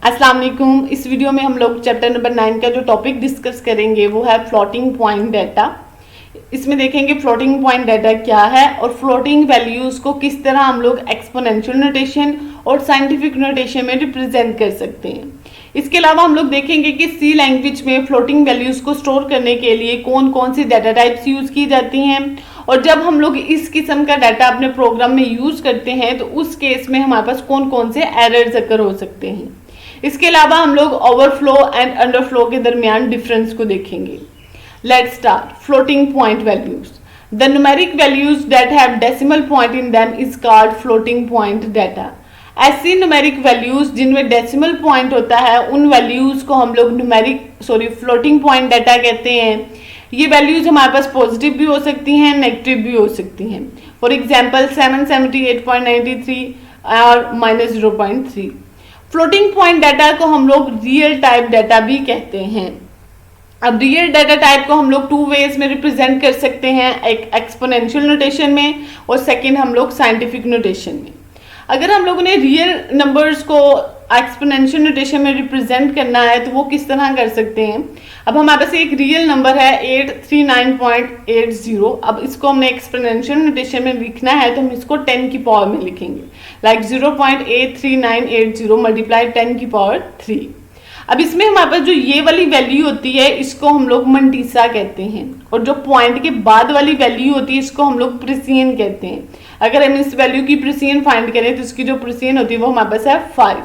अस्सलाम वालेकुम। इस वीडियो में हम लोग चैप्टर नंबर 9 का जो टॉपिक डिस्कस करेंगे वो है फ्लोटिंग पॉइंट डाटा। इसमें देखेंगे फ्लोटिंग पॉइंट डाटा क्या है और फ्लोटिंग वैल्यूज को किस तरह हम लोग एक्सपोनेंशियल नोटेशन और साइंटिफिक नोटेशन में रिप्रेजेंट कर सकते हैं। इसके अलावा हम लोग देखेंगे कि सी लैंग्वेज में फ्लोटिंग वैल्यूज को स्टोर करने के लिए कौन कौन सी डाटा टाइप्स यूज की जाती हैं और जब हम लोग इस किस्म का डाटा अपने प्रोग्राम में यूज करते हैं तो उस केस में हमारे पास कौन कौन से एरर्स अकर हो सकते हैं। इसके अलावा हम लोग ओवरफ्लो एंड अंडरफ्लो के दरमियान डिफरेंस को देखेंगे। Let's start. Floating point values. The numeric values that have decimal point in them is called floating point data. ऐसी न्यूमेरिक वैल्यूज जिनमें डेसिमल पॉइंट होता है उन वैल्यूज को हम लोग फ्लोटिंग पॉइंट डाटा कहते हैं। ये वैल्यूज हमारे पास पॉजिटिव भी हो सकती हैं, नेगेटिव भी हो सकती हैं। फॉर एग्जाम्पल 778.93 और -0.3। फ्लोटिंग पॉइंट डाटा को हम लोग रियल टाइप डाटा भी कहते हैं। अब रियल डाटा टाइप को हम लोग 2 वेज में रिप्रेजेंट कर सकते हैं, एक एक्सपोनेंशियल नोटेशन में और सेकंड हम लोग साइंटिफिक नोटेशन में। अगर हम लोगों ने रियल नंबर्स को एक्सपोनेंशियल नोटेशन में रिप्रेजेंट करना है तो वो किस तरह कर सकते हैं। अब हमारे पास एक रियल नंबर है 839.80। अब इसको हमने एक्सपोनेंशियल नोटेशन में लिखना है तो हम इसको 10 की पावर में लिखेंगे, लाइक 0.83980 मल्टीप्लाई 10 की पावर 3। अब इसमें हमारे पास जो ये वाली वैल्यू होती है इसको हम लोग मंटीसा कहते हैं और जो पॉइंट के बाद वाली वैल्यू होती है इसको हम लोग प्रिसियन कहते हैं। अगर हम इस वैल्यू की प्रिसियन फाइंड करें तो इसकी जो प्रिसियन होती है वो हमारे पास है 5।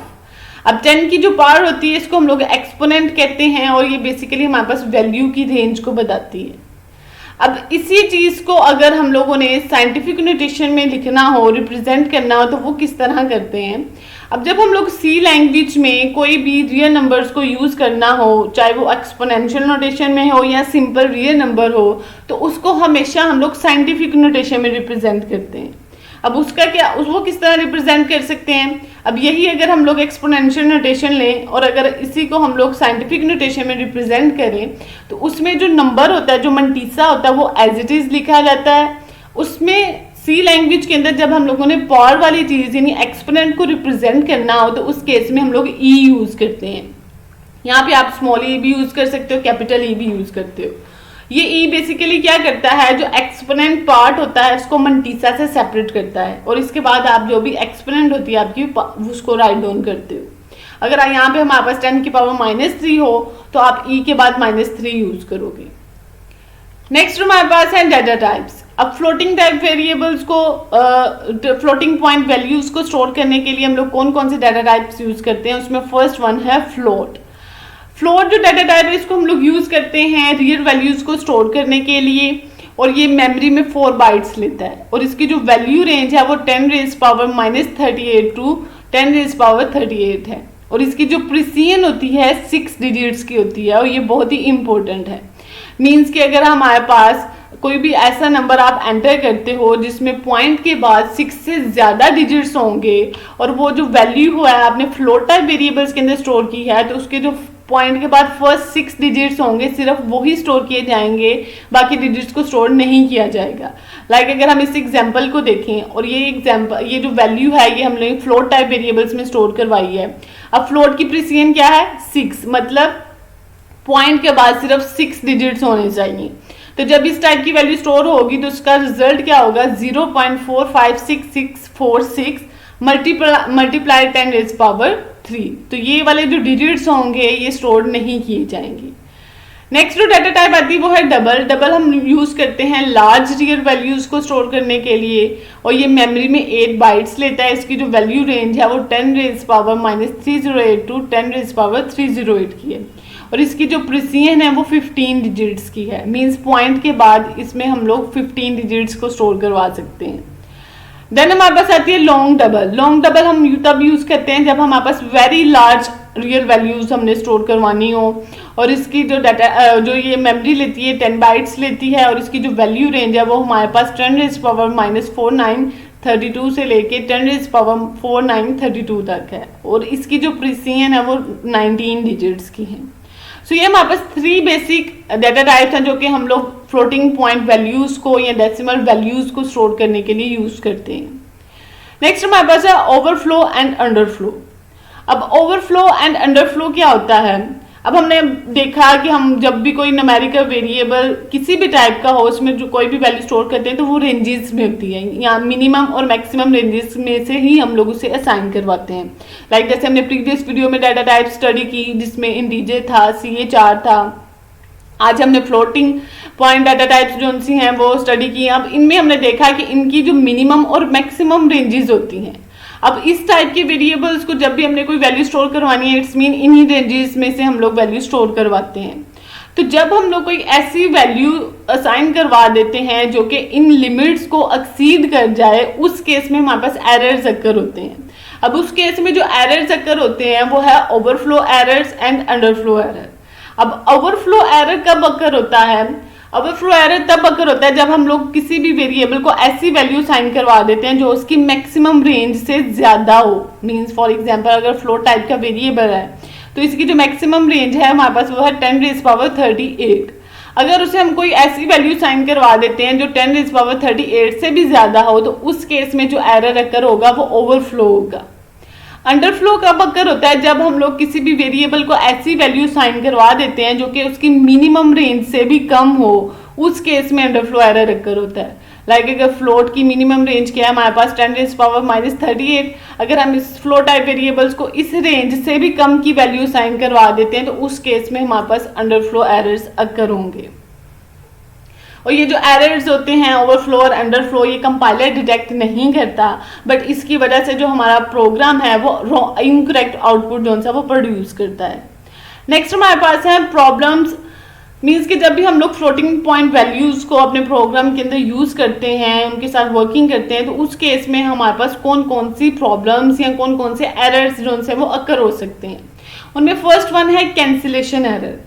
अब 10 की जो पावर होती है इसको हम लोग एक्सपोनेंट कहते हैं और ये बेसिकली हमारे पास वैल्यू की रेंज को बताती है। अब इसी चीज को अगर हम लोगों ने साइंटिफिक नोटेशन में लिखना हो, रिप्रेजेंट करना हो तो वो किस तरह करते हैं। अब जब हम लोग सी लैंग्वेज में कोई भी रियल नंबर्स को यूज करना हो, चाहे वो एक्सपोनेंशियल नोटेशन में हो या सिंपल रियल नंबर हो, तो उसको हमेशा हम लोग साइंटिफिक नोटेशन में रिप्रेजेंट करते हैं। अब उसका क्या, वो किस तरह रिप्रेजेंट कर सकते हैं। अब यही अगर हम लोग एक्सपोनेंशियल नोटेशन लें और अगर इसी को हम लोग साइंटिफिक नोटेशन में रिप्रेजेंट करें तो उसमें जो नंबर होता है, जो मंटीसा होता है, वो एज इट इज लिखा जाता है। उसमें सी लैंग्वेज के अंदर जब हम लोगों ने पावर वाली चीज यानी एक्सपोनेंट को रिप्रेजेंट करना हो तो उस केस में हम लोग ई यूज करते हैं। यहाँ पे आप स्मॉल ई भी यूज कर सकते हो, कैपिटल ई भी यूज करते हो। ये ई बेसिकली क्या करता है, जो एक्सपोनेंट पार्ट होता है उसको मंटीसा से सेपरेट करता है और इसके बाद आप जो भी एक्सपोनेंट होती है आपकी उसको राइट डाउन करते हो। अगर यहाँ पे हमारे पास 10 की पावर -3 हो तो आप ई के बाद -3 यूज करोगे। नेक्स्ट हमारे पास है डाटा टाइप्स। अब फ्लोटिंग टाइप वेरिएबल्स को फ्लोटिंग पॉइंट वैल्यूज को स्टोर करने के लिए हम लोग कौन कौन से डाटा टाइप्स यूज करते हैं। उसमें फर्स्ट वन है फ्लोट। फ्लोट जो डाटा टाइप है इसको हम लोग यूज करते हैं रियल वैल्यूज को स्टोर करने के लिए और ये मेमोरी में 4 बाइट्स लेता है और इसकी जो वैल्यू रेंज है वो 10⁻⁻38 टू 10⁻38 है और इसकी जो प्रिसियन होती है 6 डिजिट्स की होती है और ये बहुत ही इंपॉर्टेंट है। मीन्स कि अगर हमारे पास कोई भी ऐसा नंबर आप एंटर करते हो जिसमें पॉइंट के बाद 6 से ज्यादा डिजिट्स होंगे और वो जो वैल्यू हुआ है आपने फ्लोट टाइप वेरिएबल्स के अंदर स्टोर की है तो उसके जो पॉइंट के बाद फर्स्ट 6 डिजिट्स होंगे सिर्फ वो ही स्टोर किए जाएंगे, बाकी डिजिट्स को स्टोर नहीं किया जाएगा। लाइक अगर हम इस एग्जांपल को देखें और ये जो वैल्यू है ये हमने फ्लोट टाइप वेरिएबल्स में स्टोर करवाई है। अब फ्लोट की प्रिसियन क्या है 6, मतलब पॉइंट के बाद सिर्फ 6 डिजिट्स होने चाहिए। तो जब इस टाइप की वैल्यू स्टोर होगी तो उसका रिजल्ट क्या होगा 0.45646 मल्टीप्लाई 10⁻3। तो ये वाले जो डिजिट्स होंगे ये स्टोर नहीं किए जाएंगे। नेक्स्ट जो डाटा टाइप आती है वो है डबल। डबल हम यूज करते हैं लार्ज रियल वैल्यूज को स्टोर करने के लिए और ये मेमोरी में 8 बाइट्स लेता है। इसकी जो वैल्यू रेंज है वो 10⁻⁻308 टू 10⁻308 की है और इसकी जो प्रिसियन है वो 15 डिजिट्स की है। मींस पॉइंट के बाद इसमें हम लोग 15 डिजिट्स को स्टोर करवा सकते हैं। देन हमारे पास आती है लॉन्ग डबल। लॉन्ग डबल हम तब यूज करते हैं जब हमारे पास वेरी लार्ज रियल वैल्यूज हमने स्टोर करवानी हो और इसकी जो डाटा जो ये मेमोरी लेती है 10 बाइट्स लेती है और इसकी जो वैल्यू रेंज है वो हमारे पास 10⁻⁻4932 से लेके 10⁻⁴932 तक है और इसकी जो प्रिसियन है वो 19 डिजिट्स की है। सो ये हमारे पास 3 बेसिक डाटा टाइप्स हैं जो कि हम लोग फ्लोटिंग पॉइंट वैल्यूज को या डेसिमल वैल्यूज को स्टोर करने के लिए यूज करते हैं। नेक्स्ट हमारे पास है ओवरफ्लो एंड अंडरफ्लो। अब ओवरफ्लो एंड अंडरफ्लो क्या होता है? अब हमने देखा कि हम जब भी कोई न्यूमेरिकल वेरिएबल किसी भी टाइप का हो, उसमें जो कोई भी वैल्यू स्टोर करते हैं तो वो रेंजेस में होती है, या मिनिमम और मैक्सिमम रेंजेस में से ही हम लोग उसे असाइन करवाते हैं। लाइक जैसे हमने प्रीवियस वीडियो में डाटा टाइप स्टडी की जिसमें इंटीजर था, CH4 था। आज हमने फ्लोटिंग पॉइंट डाटा टाइप्स जो सी हैं वो स्टडी की। अब इनमें हमने देखा कि इनकी जो मिनिमम और मैक्सिमम रेंजेस होती हैं। अब इस टाइप के वेरिएबल्स को जब भी हमने कोई वैल्यू स्टोर करवानी है, इट्स मीन इन्हीं रेंजेस में से हम लोग वैल्यू स्टोर करवाते हैं। तो जब हम लोग कोई ऐसी वैल्यू असाइन करवा देते हैं जो कि इन लिमिट्स को एक्सीड कर जाए, उस केस में हमारे पास एरर्स अकर होते हैं। अब उस केस में जो एरर्स अकर होते हैं वो है overflow errors and underflow error. अब ओवरफ्लो एरर कब अकर होता है? ओवरफ्लो एरर तब अकर होता है जब हम लोग किसी भी वेरिएबल को ऐसी वैल्यू साइन करवा देते हैं जो उसकी मैक्सिमम रेंज से ज्यादा हो। मींस फॉर एग्जांपल अगर फ्लोट टाइप का वेरिएबल है तो इसकी जो मैक्सिमम रेंज है हमारे पास वो है 10⁻38। अगर उसे हम कोई ऐसी वैल्यू साइन करवा देते हैं जो 10⁻38 से भी ज्यादा हो तो उस केस में जो एरर अकर होगा वो ओवरफ्लो होगा। अंडरफ्लो कब अकर होता है? जब हम लोग किसी भी वेरिएबल को ऐसी वैल्यू साइन करवा देते हैं जो कि उसकी मिनिमम रेंज से भी कम हो, उस केस में अंडरफ्लो एरर अकर होता है। लाइक अगर फ्लोट की मिनिमम रेंज क्या है हमारे पास 10⁻38, अगर हम इस फ्लोट टाइप वेरिएबल्स को इस रेंज से भी कम की वैल्यू साइन करवा देते हैं तो उस केस में हमारे पास अंडरफ्लो एरर्स अकर होंगे। और ये जो एरर्स होते हैं ओवरफ्लो और अंडरफ्लो, ये कंपाइलर डिटेक्ट नहीं करता, बट इसकी वजह से जो हमारा प्रोग्राम है वो इनकरेक्ट आउटपुट जो सा वो प्रोड्यूस करता है। नेक्स्ट हमारे पास है प्रॉब्लम्स। मीन्स कि जब भी हम लोग फ्लोटिंग पॉइंट वैल्यूज को अपने प्रोग्राम के अंदर यूज करते हैं, उनके साथ वर्किंग करते हैं, तो उस केस में हमारे पास कौन कौन सी प्रॉब्लम्स या कौन कौन से एरर्स जो से वो अकर हो सकते हैं। उनमें फर्स्ट वन है कैंसिलेशन एरर।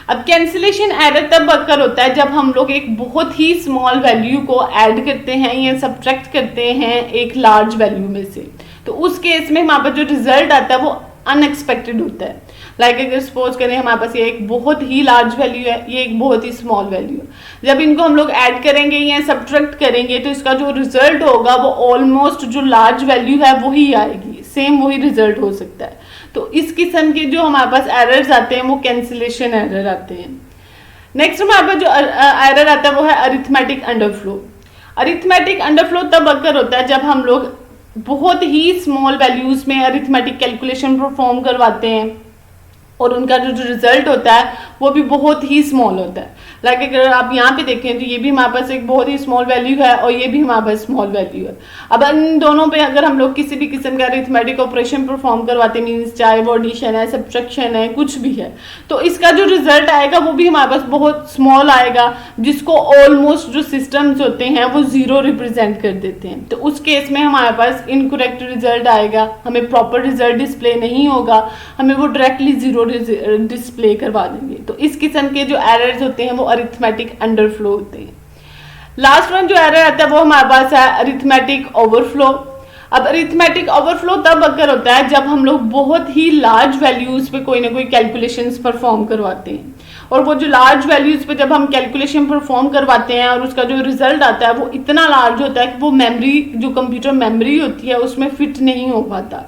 अब कैंसिलेशन एरर तब अकर होता है जब हम लोग एक बहुत ही स्मॉल वैल्यू को ऐड करते हैं या सब्ट्रैक्ट करते हैं एक लार्ज वैल्यू में से। तो उस केस में हमारे पास जो रिजल्ट आता है वो अनएक्सपेक्टेड होता है। लाइक अगर सपोज करें हमारे पास ये एक बहुत ही लार्ज वैल्यू है, ये एक बहुत ही स्मॉल वैल्यू है। जब इनको हम लोग ऐड करेंगे या सब्ट्रैक्ट करेंगे तो इसका जो रिजल्ट होगा वो ऑलमोस्ट जो लार्ज वैल्यू है वही आएगी, सेम वही रिजल्ट हो सकता है। तो इस किस्म के जो हमारे पास एरर्स आते हैं वो कैंसिलेशन एरर आते हैं। नेक्स्ट हमारे पास जो एरर आता है वो है अरिथमेटिक अंडरफ्लो। अरिथमेटिक अंडरफ्लो तब अकर होता है जब हम लोग बहुत ही स्मॉल वैल्यूज में अरिथमेटिक कैलकुलेशन परफॉर्म करवाते हैं और उनका जो रिजल्ट होता है वो भी बहुत ही स्मॉल होता है। लाइक अगर आप यहाँ पे देखें तो ये भी हमारे पास एक बहुत ही स्मॉल वैल्यू है और ये भी हमारे पास स्मॉल वैल्यू है। अब इन दोनों पे अगर हम लोग किसी भी किस्म का अरिथमेटिक ऑपरेशन परफॉर्म करवाते, मीन्स चाहे वो एडिशन है, सब्ट्रैक्शन है, कुछ भी है, तो इसका जो रिजल्ट आएगा वो भी हमारे पास बहुत स्मॉल आएगा, जिसको ऑलमोस्ट जो सिस्टम्स होते हैं वो 0 रिप्रेजेंट कर देते हैं। तो उस केस में हमारे पास इनकरेक्ट रिजल्ट आएगा, हमें प्रॉपर रिजल्ट डिस्प्ले नहीं होगा, हमें वो डायरेक्टली 0 डिस्प्ले करवा देंगे। तो इस किस्म के जो एरर्स होते हैं वो अरिथमेटिक अंडरफ्लो होते हैं। लास्ट वन जो एरर आता है वो हमारे पास है अरिथमेटिक ओवरफ्लो। अब अरिथमेटिक ओवरफ्लो तब अकर होता है जब हम लोग बहुत ही लार्ज वैल्यूज पे कोई ना कोई कैलकुलेशंस परफॉर्म करवाते हैं, और वो जो लार्ज वैल्यूज पे जब हम कैलकुलेशन परफॉर्म करवाते हैं और उसका जो रिजल्ट आता है वो इतना लार्ज होता है कि वो मेमोरी, जो कंप्यूटर मेमोरी होती है, उसमें फिट नहीं हो पाता।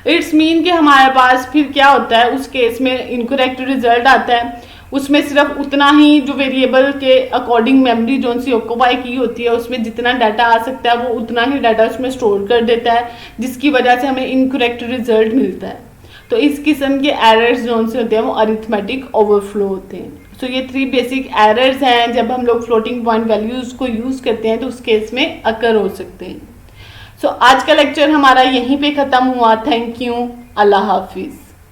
इट्स मीन कि हमारे पास फिर क्या होता है, उस केस में इनकरेक्ट रिजल्ट आता है, उसमें सिर्फ उतना ही जो वेरिएबल के अकॉर्डिंग मेमोरी जो सी ऑक्यूपाई की होती है उसमें जितना डाटा आ सकता है वो उतना ही डाटा उसमें स्टोर कर देता है, जिसकी वजह से हमें इनकरेक्ट रिजल्ट मिलता है। तो इस किस्म के एरर्स जो से होते हैं वो अरिथमेटिक ओवरफ्लो होते हैं। सो ये 3 बेसिक एरर्स हैं जब हम लोग फ्लोटिंग पॉइंट वैल्यूज को यूज करते हैं तो उस केस में अकर हो सकते हैं। सो आज का लेक्चर हमारा यहीं पे खत्म हुआ। Thank you, Allah Hafiz.